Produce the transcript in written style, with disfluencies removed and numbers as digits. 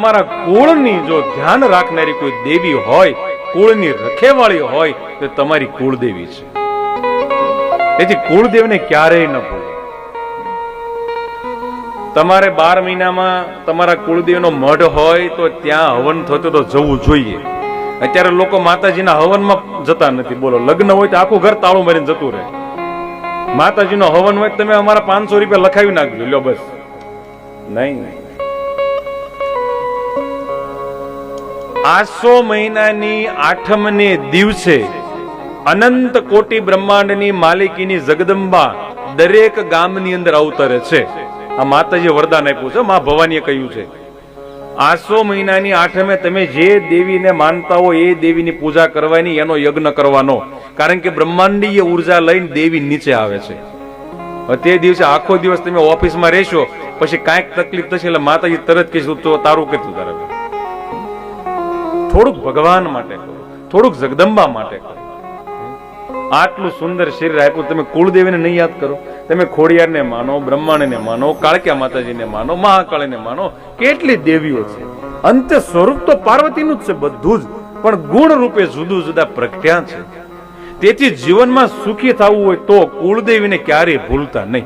તમારા કુળની જો ધ્યાન રાખનારી કોઈ દેવી હોય, કુળની રખેવાળી હોય તો તમારી કુળદેવી છે. તેથી કુળદેવને ક્યારેય ન ભૂલો. તમારે 12 મહિનામાં તમારા કુળદેવનો મઢ હોય તો ત્યાં હવન થતો તો જવું જોઈએ. અત્યારે લોકો માતાજીના હવનમાં જતા નથી. બોલો, લગ્ન હોય તો આખું ઘર તાળું મારીને જતું રહે. માતાજીનો હવન હોય તમે અમારા 500 રૂપિયા લખાવી નાખજો, લ્યો બસ. નહીં, આસો મહિનાની 8મને દિવસે અનંત કોટી બ્રહ્માંડની માલિકીની જગદંબા દરેક ગામની અંદર અવતરે છે. આ માતાજી વરદાન આપ્યું છે, મા ભવાનીએ કહ્યું છે. આસો મહિનાની 8મે તમે જે દેવીને માનતા હો એ દેવીની પૂજા કરવાની, એનો યજ્ઞ કરવાનો. કારણ કે બ્રહ્માંડીય ઉર્જા લઈને દેવી નીચે આવે છે. તે દિવસે આખો દિવસ તમે ઓફિસમાં રહેશો, પછી કાંઈક તકલીફ થશે એટલે માતાજી તરત કહીશું તો તારું કેટલું તારે. થોડુંક ભગવાન માટે કરો, થોડુંક જગદંબા માટે કરો. આટલું સુંદર શરીર આપ્યું, તમે કુળદેવીને નહીં યાદ કરો? તમે ખોડિયારને માનો, બ્રહ્માંડને માનો, કાળક્યા માતાજીને માનો, મહાકાળીને માનો, કેટલી દેવીઓ છે. અંતે સ્વરૂપ તો પાર્વતીનું જ છે બધું જ, પણ ગુણ રૂપે જુદું જુદા પ્રગટ્યા છે. તેથી જીવનમાં સુખી થવું હોય તો કુળદેવીને ક્યારેય ભૂલતા નહીં.